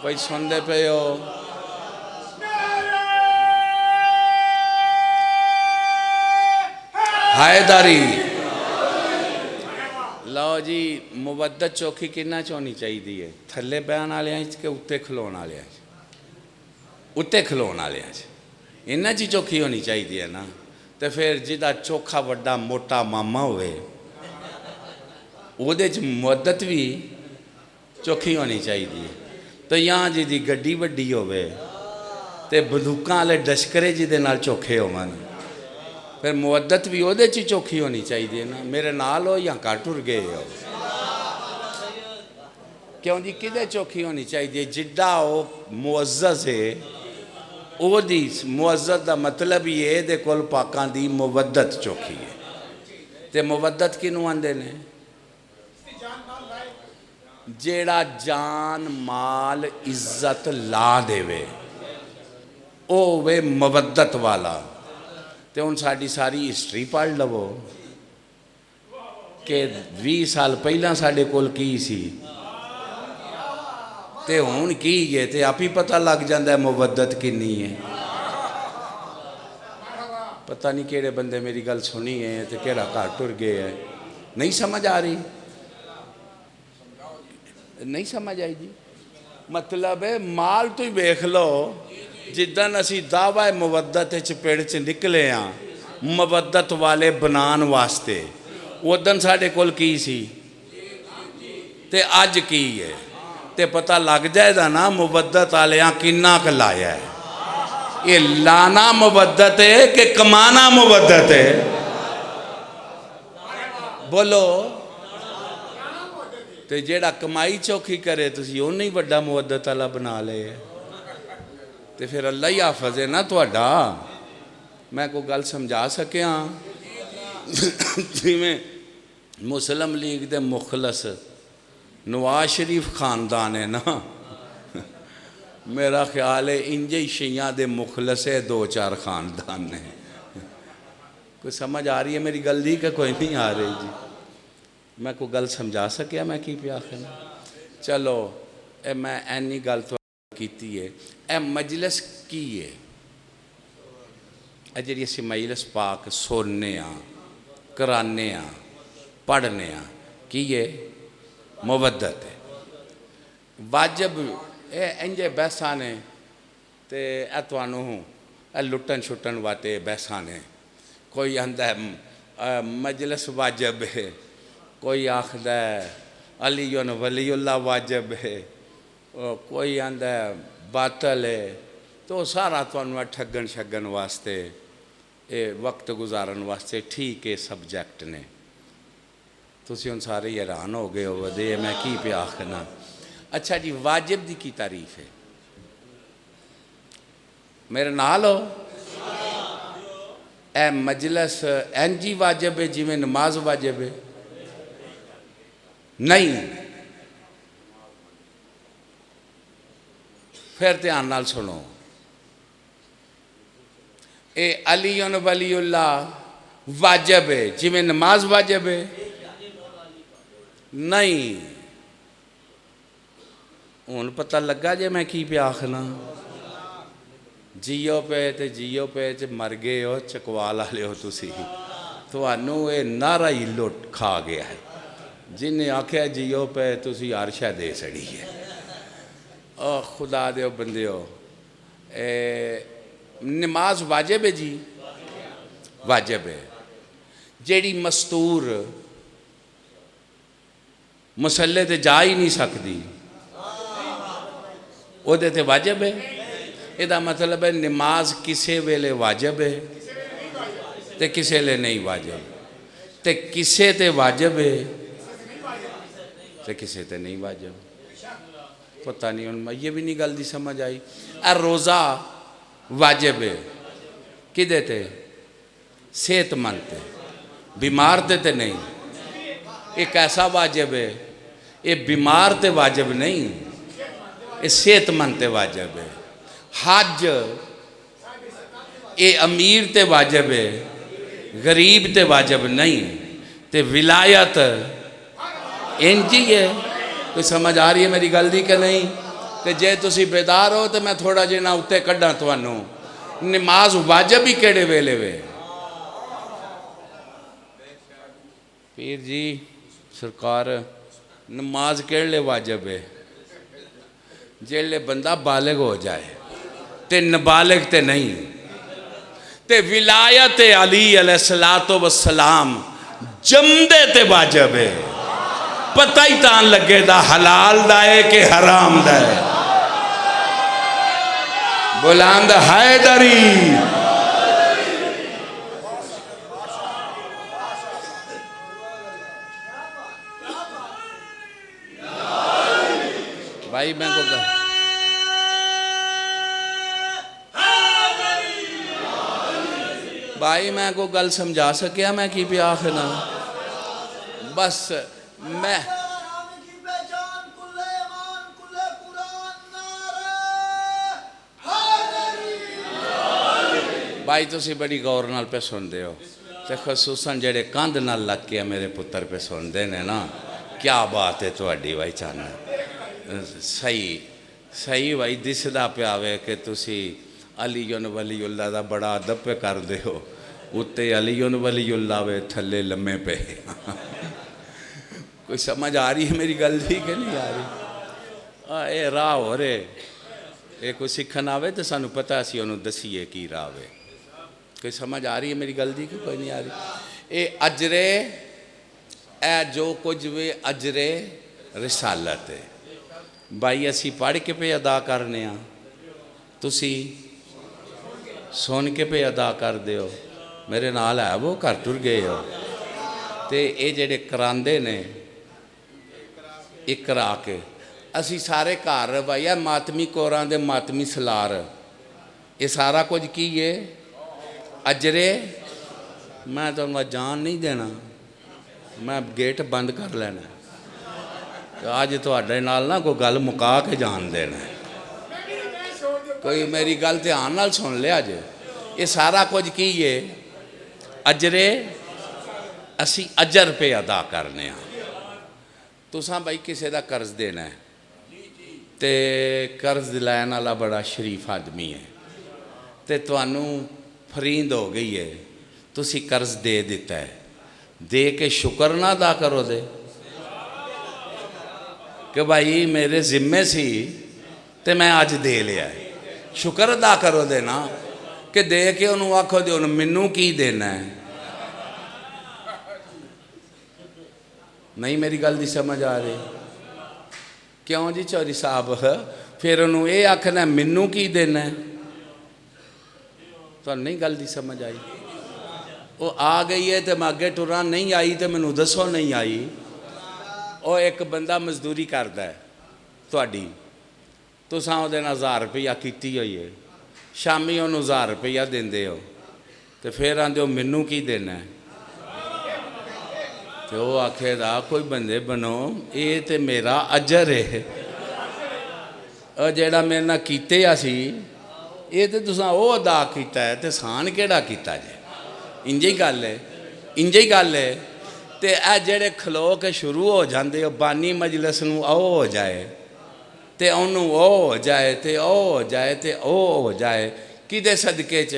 [SPEAKER 1] कोई सुनते पे हो? हैदरी। लो जी, मुवद्दत चौखी किन्ना च होनी चाहिए है? थले बहन वाले के उत्ते खलोण वाले? उत्ते खलोण वाले इन्ना ची चौखी होनी चाहिए है ना। तो फिर जिदा चोखा वड्डा मोटा मामा होवे उहदे च मुवद्दत भी चौखी होनी चाहिए। तो यहाँ जिदी गड्डी वड्डी होवे ते बंदूकां वाले डशकरे जिदे नाल चोखे होवन, फिर मुवद्दत भी उहदे च चौखी होनी चाहिए ना। मेरे नाल हो या घट टुर गए हो? क्यों जी? किदे चौखी होनी चाहिए? जिड्डा वो मुअज़्ज़ज़ है ओदी मुअज़्ज़ज़ का मतलब ही है दे कोल पाकां दी मुवद्दत चौखी है। ते मुवद्दत किनू आंदे ने? जेड़ा जान माल इज्जत ला देवे ओ वे मुवद्दत वाला। तो हुण साडी सारी हिस्टरी पढ़ लवो कि 20 साल पहला साडे कोल की सी ते हुण की है, ते आप ही पता लग जाता है मुवद्दत किन्नी है। पता नहीं केड़े बंदे मेरी गल सुनी है तो केड़ा घर टुर गए है। नहीं समझ आ रही? नहीं समझ आई जी? मतलब है माल तो ही वेख लो, जिदन असी दावा मुवद्दत पेड़ च निकले हाँ मुवद्दत वाले बनाने वास्ते, उदन साढ़े कोल की सी ते अज की है, ते पता लग जाएगा ना मुवद्दत वाले किन्ना क लाया है। ये लाना मुवद्दत है कि कमाना मुवद्दत है? बोलो। तो जेड़ा कमाई चौखी करे तुसी उन्हें ही वड्डा मुवद्दत वाला बना ले। तो फिर अल्लाह ही हाफज है ना तुहाडा। मैं कोई गल समझा सकिया? जिमें मुस्लिम लीग दे मुखलस नवाज शरीफ खानदान है ना, मेरा ख्याल है इंजे ही शिया दे मुखलस है 2-4 खानदान ने। कोई समझ आ रही है मेरी गल दी? कि कोई नहीं आ रही जी? मैं कोई गल समझा सकिया? मैं की पिया आखना? चलो ए मैं ऐनी गल तो कीती है। ए मजलिस की है? ए जी असी मजलिस पाक सुनने कराने पढ़ने की है? मुवद्दत है। वाजब इंजे बहसा ने तो तुहानू लुटन छुटन वाते बहसा ने। कोई आंदा मजलिस वाजब है, कोई आखद अलीयुन वलीउल्लाह वाजब है, कोई आंदा बातल है। तो सारा तुहानू ठगन शगन वास्ते, ये वक्त गुजारन वास्ते ठीक है सबजैक्ट ने। तुसी हुण सारे हैरान हो गए हो वदे मैं की पे आखना। अच्छा जी, वाजिब दी की तारीफ है? मेरे नाल हो? ए मजलस इंजी वाजिब है जिमें नमाज वाजिब है? नहीं। फिर ध्यान नाल सुनो, ए अलीयुन वलीउल्लाह वाजिब है जिमें नमाज वाजिब है? नहीं। हुण पता लगा जे मैं की पे आखना। जियो पे ते जियो पे च मर गए हो, चकवाल वाले हो तुसी। तुहानू ये नारा ही लुट खा गया है। जिन्हें आख्या जियो पे तुसी हर शै दे छड़ी है। खुदा दे बंदे हो, नमाज वाजिब है जी? वाजिब है। जेड़ी मस्तूर मसले ते जा ही नहीं सकती, ओदे ते वाजिब है। इहदा मतलब है नमाज किसे वेले वाजिब है ते किसे ले नहीं वाजिब, ते किसे ते वाजिब है ते किसे ते नहीं वाजिब। पता नहीं हुण ये भी नहीं गल दी समझ आई। रोज़ा वाजिब है किदे ते? सेहतमंद ते, बीमार ते नहीं। एक ऐसा वाजिब है, ये बीमार ते वाजिब नहीं, ये सेहतमंद ते वाजिब है। हज ये अमीर ते वाजिब है, गरीब ते वाजिब नहीं। ते विलायत इंज ही है। कोई समझ आ रही है मेरी गल दी कि नहीं? तो जे तुसी बेदार हो तो मैं थोड़ा जिहा उत्ते कड्डा तुहानू। नमाज वाजिब ही केड़े वेले वे? पीर जी सरकार, नमाज केड़े वाजिब है? जेले बंदा बालिग हो जाए, ते नाबालिग ते नहीं। ते विलायत अली अलैहिस्सलातो वस्सलाम जमदे ते वाजिब है। पता ही तान लगे दा हलाल दा है कि हराम दा है। बुलंद हैदरी। भाई मैं को गल समझा सकिया मैं की पे आखना? बस मैं भाई तुसी बड़ी गौर नाल पे सुनते हो, तो खसूसन जेड़े कंध नाल लग के मेरे पुत्र पे सुनते ने ना, क्या बात है तुहाडी भाई चन्न। सही सही भाई दिसदा पिया वे कि तुसी अलीयुन वलीउल्लाह दा बड़ा अदब पे करदे हो। उत्ते अलीयुन वलीउल्लाह वे थल्ले लम्मे पे। कोई समझ आ रही है मेरी गल दी कि नहीं आ रही? ये राह हो रहे, ये कोई सीखन आवे तो सानू पता असी उन्होंने दसीए की राह वे। कोई समझ आ रही है मेरी गल दी कि कोई नहीं आ रही? ये अजरे, ए जो कुछ भी अजरे रिसालत है भाई, असी पढ़ के पे अदा करने, तुसी सुन के पे अदा कर दो। मेरे नाल है वो घर टुर गए हो, तो ये जेड़े करांदे ने एक करा के असी सारे घर भाई है मातमी कोरां दे मातमी सलार, ये सारा कुछ की है अजरे। मैं तो जान नहीं देना, मैं गेट बंद कर लेना। अज तुहाडे नाल ना कोई गल मुका के जान देना। कोई मेरी गल ध्यान नाल सुन लिया जे, ये सारा कुछ की है अजरे, असी अजर पे अदा करने। तुसां भाई किसी का कर्ज देना है तो कर्ज दिलाने वाला बड़ा शरीफ आदमी है, तो तुहानू फरीद हो गई है, तुसी कर्ज दे दिता है, दे के शुक्र ना अदा करो दे कि भाई मेरे जिम्मे सी तो मैं अज दे लिया है, शुक्र अदा करो दे ना। कि दे के उन्होंने आखो दे उन्होंने मैनू की देना है। नहीं मेरी गल दी समझ आ रही? क्यों जी चौधरी साहब, फिर उन्होंने ये आखना मैनू की देना है। तो नहीं गल दी समझ आई? वो आ गई है तो मैं अगे टुरा, नहीं आई तो मैनू दसो नहीं आई। वो एक बंदा मजदूरी करता है थोड़ी, तुसां उहदे नाल 1000 रुपया कीती हुई है, शामी उन्होंने 1000 रुपया देंदे हो, तो फिर आंदे हो मैनू की देना है। तो वो आखेगा कोई बंदे बनो, ये तो मेरा अजर है, और जेड़ा मेरे नाल कीते सी ये तो तुसां वो अदा किया है, तो सान केड़ा कीता जे। इंज ही गल है, इंज ही गल है। तो यह जेड़े खलो के शुरू हो जाते हो बानी मजलिस नूं ओ हो जाए, तो उन्होंने ओ हो जाए, तो ओ हो जाए, तो ओ हो जाए, कि सदके च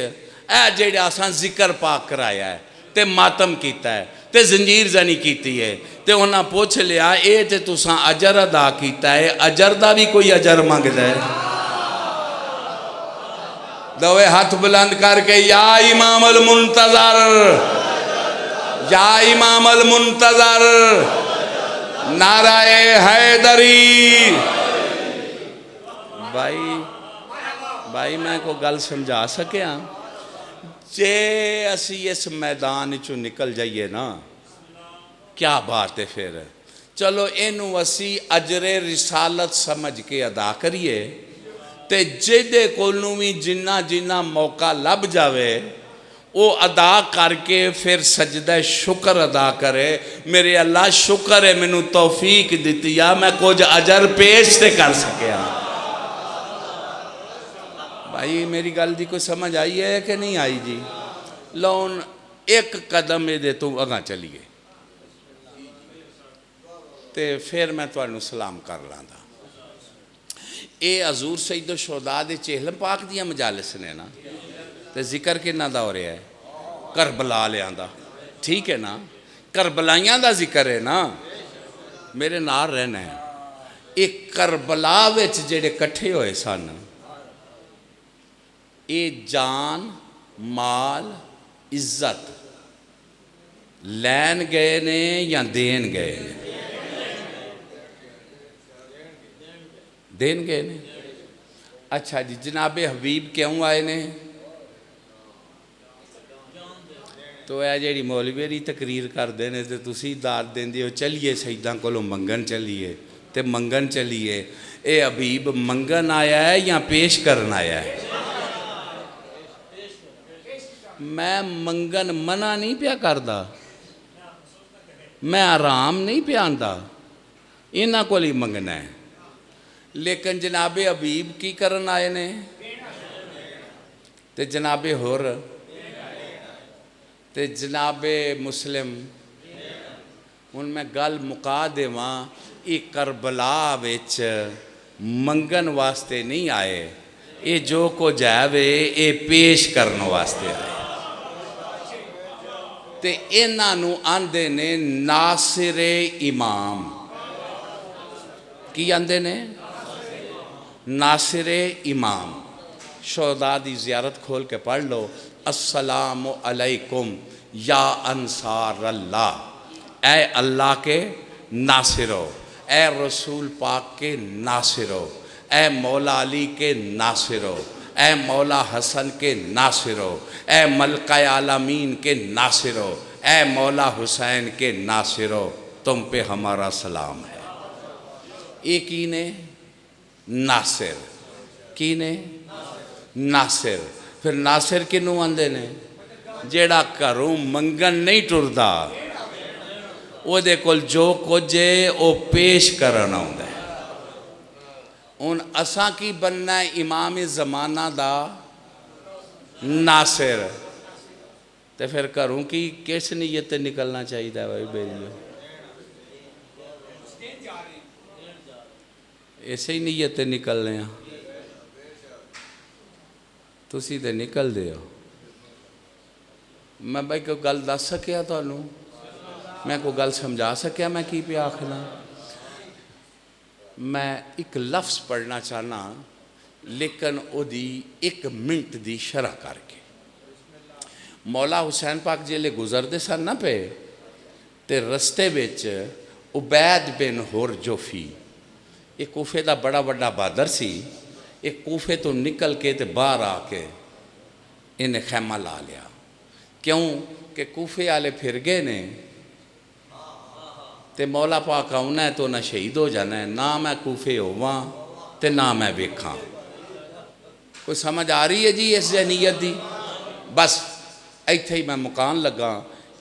[SPEAKER 1] ए जेड़े असां जिक्र पाक कराया है, तो मातम किया है, तो जंजीर जनी की है, तो उन्हें पूछ लिया ये तो तुसां अजर अदा किया है, अजर का भी कोई अजर मंगदा है? दोवे हाथ बुलंद करके या इमाम अल मुंतजर, या इमाम अल मुंतजर, नाराए हैदरी। भाई मैं को गल समझा सकिया? जे असी इस मैदान चो निकल जाइए ना, क्या बात है। फिर चलो इनू असी अजरे रिसालत समझ के अदा करिए, ते जिदे कोलू भी जिन्ना जिन्ना मौका लभ जावे वो अदा करके फिर सजदा शुक्र अदा करे, मेरे अल्लाह शुक्र है मैनू तौफीक दी आ, मैं कुछ अजर पेश ते कर सकिया। भाई मेरी गल दी कोई समझ आई है कि नहीं आई जी? लोन एक कदम ये तो अगा चलीए, तो फिर मैं तुहानू सलाम कर लांगा। ये हजूर सईद शुहदा दे चेहलम पाक दियां मजालिस ने ना, तो जिक्र किन्ना दा हो रहा है? करबला लिया, ठीक है ना, करबलाइयां दा जिक्र है ना, मेरे नाल रहना है। एक करबला विच जेड़े कट्ठे होए सन, ये जान माल इज्जत लैन गए ने या देन गए ने? देन गए ने। अच्छा जी, जनाबे हबीब क्यों आए ने? तो यह जी मौलवी तकरीर करते हैं तो तुसी दाद देंदे हो चलिए शहीदां कोलों मंगन चलीए, तो मंगन चलीए। ये हबीब मंगन आया है या पेश करन आया है? मैं मंगन मना नहीं पिया करदा, मैं आराम नहीं पिया आंदा, इन्हां कोल ही मंगना है। लेकिन जनाबे हबीब की करन आए ने, ते जनाबे होर, ते जनाबे मुस्लिम। हुण मैं गल मुका देवां, ये करबला विच मंगन वास्ते नहीं आए, ये जो कुछ है वे ये पेश करने वास्ते आए। ते इन्हां नूं आंदे ने नासिरे इमाम। की आंदे ने? नासिरे इमाम। शुहदा दी ज़ियारत खोल के पढ़ लो, अस्सलामु अलैकुम या अंसार अल्लाह, ए अल्लाह के नासिरो, ए रसूल पाक के नासिरो, ए मौला अली के नासिरो, ए मौला हसन के नासिरो, ए मलका आलमीन के नासिरो, ए मौला हुसैन के नासिरो, तुम पे हमारा सलाम है। एक ही ने नासिर, की ने नासिर। फिर नासिर किनू आंदे ने? जेड़ा घरों मंगन नहीं टुरदा, ओदे कोल जो कुछ है वो पेश करन आउंदा है। हुण असां की बनना है? इमाम ज़माना दा नासिर। तो फिर घरों की किस नीयत ते निकलना चाहिए भाई बेलियो? इसे ही नीयत ते निकलने आ, तुसी ते निकल दे हो। मैं भाई कोई गल दस सकिया तुहानू? मैं कोई गल समझा सकिया मैं की पे आखना? मैं एक लफ्ज़ पढ़ना चाहना, लेकिन ओदी 1 मिनट दी शरह करके। मौला हुसैन पाक जिले गुजरते सन ना पे, तो रस्ते विच उबैद बिन हुरजुफी, एक कूफे का बड़ा बड़ा बहादर सी, एक कूफे तो निकल के ते बाहर आके इन्हें खैमा ला लिया। क्यों कि कूफे वाले फिर गए ने, तो मौला पाक आना है तो ना शहीद हो जाना है, ना मैं कूफे होवां ते ना मैं वेखां। कोई समझ आ रही है जी इस जहनीयत दी? बस इत्थे ही मैं मुकान लगा,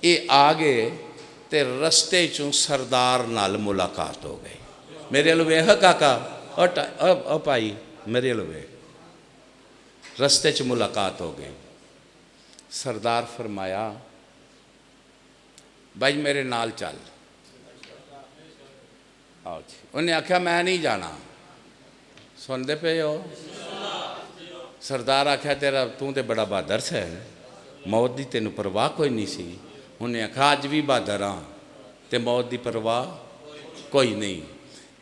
[SPEAKER 1] ये आ गए ते रस्ते चों सरदार नाल मुलाकात हो गई। मेरे लो वेख काका, ओ भाई मेरे लो वेख, रस्ते च मुलाकात हो गई। सरदार फरमाया भाई मेरे नाल चल। आओ जी, उन्हें आख्या मैं नहीं जाना। सुनते पे हो? सरदार आख्या तेरा तू तो बड़ा बहादर है, मौत की तेन परवाह कोई नहीं सी। उन्हें आख्या अज भी बहादर हाँ तो मौत की परवाह कोई नहीं।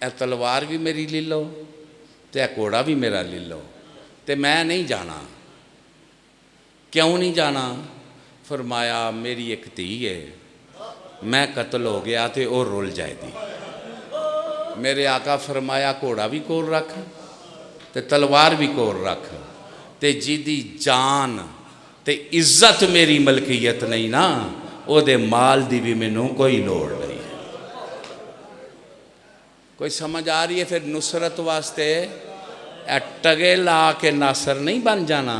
[SPEAKER 1] ए तलवार भी मेरी ले लो तो यह घोड़ा भी मेरा ले लो, तो मैं नहीं जाना। क्यों नहीं जाना? फरमाया मेरी एक धी है, मैं कत्ल हो गया तो वह रुल जाएगी। मेरे आका फरमाया घोड़ा भी कोल रख ते तलवार भी कोल रख, ते जिदी जान ते इज्जत मेरी मलकीयत नहीं ना, ओदे माल दी भी मैनू कोई लोड़ नहीं। कोई समझ आ रही है? फिर नुसरत वास्ते टगे ला के नासर नहीं बन जाना,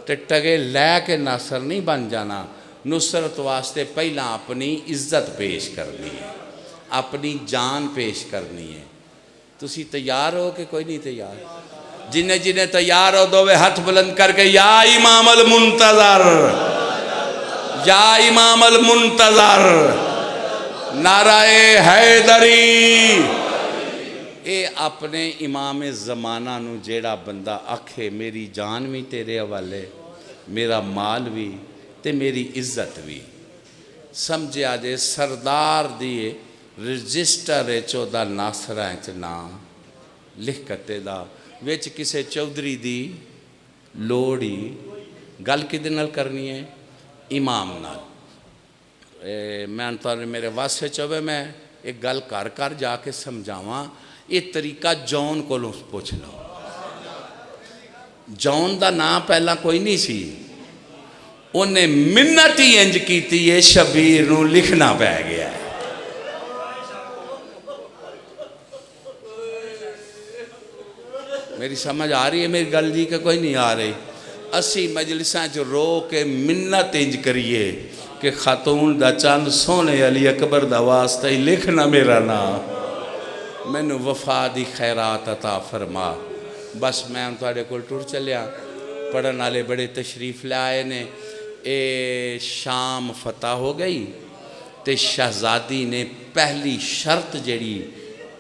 [SPEAKER 1] तो टगे लैके नासर नहीं बन जाना। नुसरत वास्ते पहला अपनी इज्जत पेश करनी है, अपनी जान पेश करनी है। तुसी तैयार हो कि कोई नहीं तैयार? जिन्हें जिन्हें तैयार हो दोवे हाथ बुलंद करके या इमाम अल मुंतजर, या इमाम अल मुंतजर, नाराए हैदरी। ये अपने इमाम ज़माना नू जेड़ा बंदा आखे मेरी जान भी तेरे हवाले, मेरा माल भी ते मेरी इज्जत भी, समझिया जे सरदार दी रजिस्टर चौदा नासरा च ना लिख कते दा विच किसे चौधरी दी लोड़ ही। गल किदे नाल करनी है? इमाम नाल। मैं तो मेरे वास्ते चवे मैं एक गल घर घर जाके समझावां। ये तरीका जॉन कोलों पुछ लो। जॉन का नाम पहला कोई नहीं सी, उन्हें मिन्नत ही इंज की है, शबीर नूं लिखना पै गया है। मेरी समझ आ रही है मेरी गल जी कि कोई नहीं आ रही? असी मजलिसां च रो के मिन्नत इंज करिए कि खातून दा चंद सोने अली अकबर दा वास्ता ही लिखना मेरा नाम, मैनू वफा दी खैरात अता फरमा। बस मैं तुहाडे कोल टुर चलिया। पढ़न वाले बड़े तशरीफ ले आए ने। ए शाम फतह हो गई तो शहजादी ने पहली शर्त जड़ी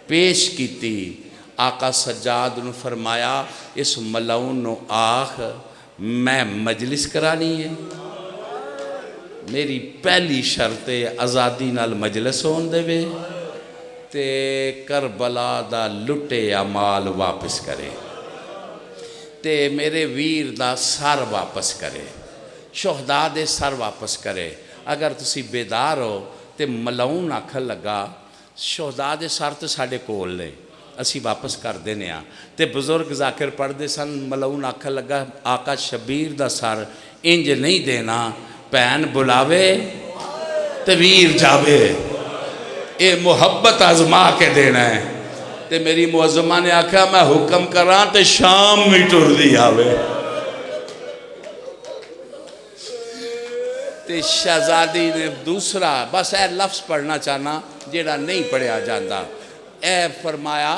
[SPEAKER 1] पेश की, आका सज्जाद नूं फरमाया इस मलाउन नूं आख मैं मजलिस करानी है। मेरी पहली शर्त है आज़ादी नाल मजलिस होन देवे ते करबला दा लुटे माल वापस करे, ते मेरे वीर दा सर वापस करे, शोहदा दे सर वापस करे। अगर तुसी बेदार हो तो मलाउन आखन लगा शोहदा दे सर तो साढ़े कोल ने, असी वापस कर देने आ। ते बुजुर्ग जाकिर पढ़ते सन। मलाउन आखन लगा आका शबीर दा सर इंज नहीं देना, भैन बुलावे ते वीर जावे, ये मुहब्बत आजमा के देना है। तो मेरी मुअज्जमा ने आख्या मैं हुक्म करा तो शाम भी टुरदी आवे। तो शहजादी ने दूसरा बस ए लफ्ज़ पढ़ना चाहना जेड़ा नहीं पढ़िया जाता। ए फरमाया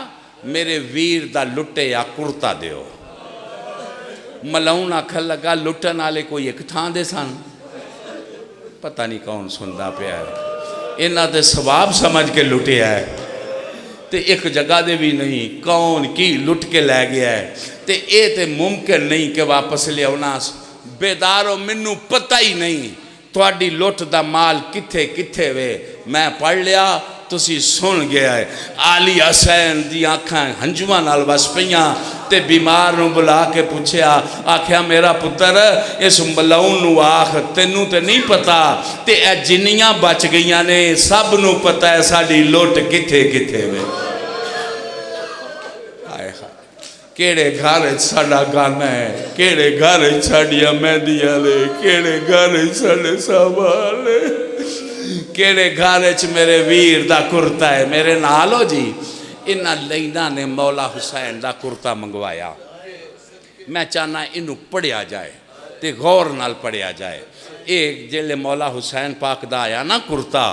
[SPEAKER 1] मेरे वीर दा लुटे या कुर्ता दियो। मलाउन आखन लगा लुटन वाले कोई एक थां दे सन, पता नहीं कौन सुनता पाया, इन्हां ते सवाब समझ के लुटिया है, तो एक जगह दे भी नहीं, कौन की लुट के लै गया है। तो ये तो मुमकिन नहीं कि वापस लिया। बेदारो मैनू पता ही नहीं तुहाडी लुट दा माल किथे किथे वे। मैं पढ़ लिया, तुसी सुन गया है। आली हुसैन दी आँखां हंजुआं नाल वस पईयां ते बीमार नूं बुला के पुछया, आख्या मेरा पुत्र इस मलाउन नूं आख, तेनू ते नहीं पता ते ए जिन्नियां बच गईयां ने सब नूं पता है साडी लुट किथे किथे वे। हाय हाय, केड़े घर साडा गाना है, केड़े घर साडियां मेहंदियां ने, केड़े घर साडे सवाल है, केड़े घर च मेरे वीर दा कुर्ता है। मेरे नाल हो जी, इन्हां लैना ने मौला हुसैन दा कुर्ता मंगवाया। मैं चाहना इनू पढ़िया जाए ते गौर नाल पढ़िया जाए। एक जेले मौला हुसैन पाक दा आया ना कुर्ता,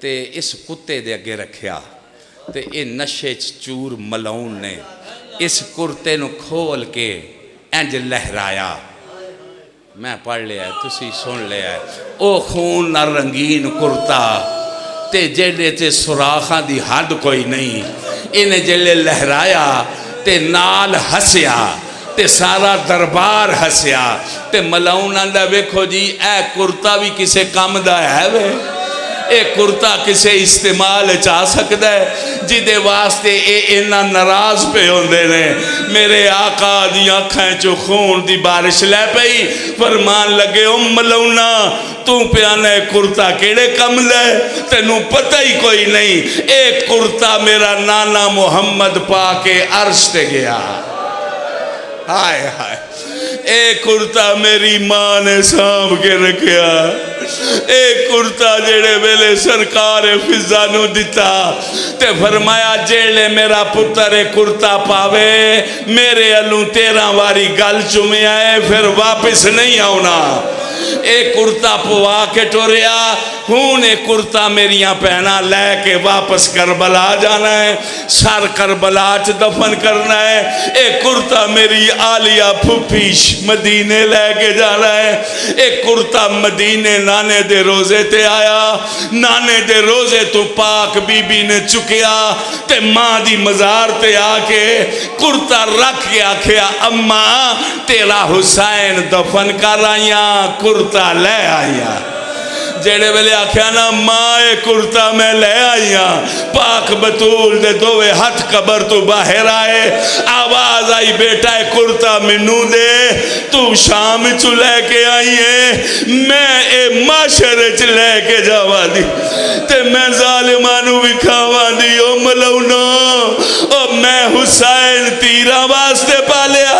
[SPEAKER 1] ते इस कुत्ते दे अगे रखिया ते ये नशे च चूर मलाउन ने इस कुर्ते नू खोल के इंज लहराया। मैं पढ़ लिया, तुसी सुन लिया। ओ खून ना रंगीन कुर्ता ते जेडे ते सुराखां दी हद कोई नहीं, इन्हें जेले लहराया ते नाल हसया ते सारा दरबार हसया ते मलाउन आंदा वेखो जी ए कुर्ता भी किसे काम दा है वे, ए कुर्ता किसे इस्तेमाल चा सकता है जिदे वास्ते ये इन्ना नाराज पे होंदे ने। मेरे आका दी अखां चो खून दी बारिश लै पई, फरमान लगे ओ मलाउना तू प्याना कुर्ता केड़े कम लै, तेनू पता ही कोई नहीं। ए कुर्ता मेरा नाना मुहम्मद पाके अर्श ते गया। हाय हाय, ए कुर्ता मेरी मां ने सांभ के रखिया। ए कुर्ता जेड़े वेले सरकार फिजा नू दिता ते फरमाया जेड़े मेरा पुत्र कुर्ता पावे मेरे अलू 13 वारी गल चुमिया है, फिर वापस नहीं आना। ए कुर्ता पवा के टुरया, हूँ ए कुर्ता मेरिया भैना लैके वापस करबला जाना है, सर करबला च दफन करना है। ए कुर्ता मेरी आलिया फुफी मदीने लैके जाना है। ए कुर्ता मदीने नाने दे रोजे ते आया, नाने दे रोजे तो पाक बीबी ने चुकिया ते मां दी मजार ते आके कुर्ता रख के आखिया अम्मा तेरा हुसैन दफन कर आईया, कुर्ता ले आईया। जेड़े वेले आख्या ना मां ए कुर्ता मैं ले आईया, पाक बतूल दे दोवे हाथ कबर तो बाहर आए, आवाज आई बेटा ए कुर्ता मैनू दे, तू शाम चू लैके आई है, मैं ए माशर च लैके जावा दी ते मैं जालिमां नू विखावा दी। ओ मलाउना ओ मैं हुसैन तीरा वास्ते पालिया,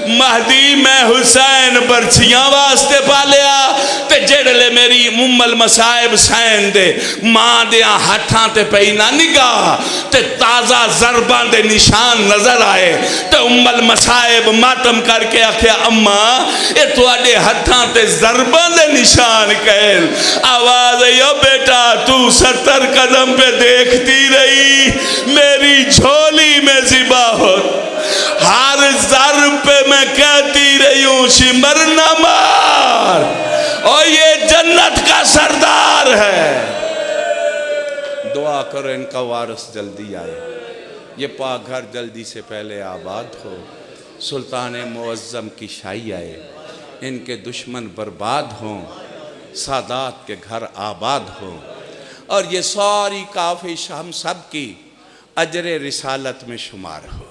[SPEAKER 1] महदी मैं हुसैन बरछियां वास्ते पालिया ते जेड़े मेरी मुम्मल मसाइब सैन दे मां दे हाथां ते पई ना निगाह ते ताज़ा ज़रबां दे निशान नजर आए ते उम्मल मसाइब मातम करके आख्या अम्मा ये तुहाडे हाथां ते ज़रबां दे निशान कहल। आवाज आई ओ बेटा तू 70 कदम पे देखती रही, मेरी झोली में ज़िबा हो, हर ज़र्ब पे मैं कहती रही हूँ शिमर न मार, और ये जन्नत का सरदार है। दुआ करो इनका वारिस जल्दी आए, ये पाक घर जल्दी से पहले आबाद हो, सुल्तान मुअज़्ज़म की शाही आए, इनके दुश्मन बर्बाद हों, सादात के घर आबाद हों, और ये सारी काफ़िश हम सब की अजर रिसालत में शुमार हो।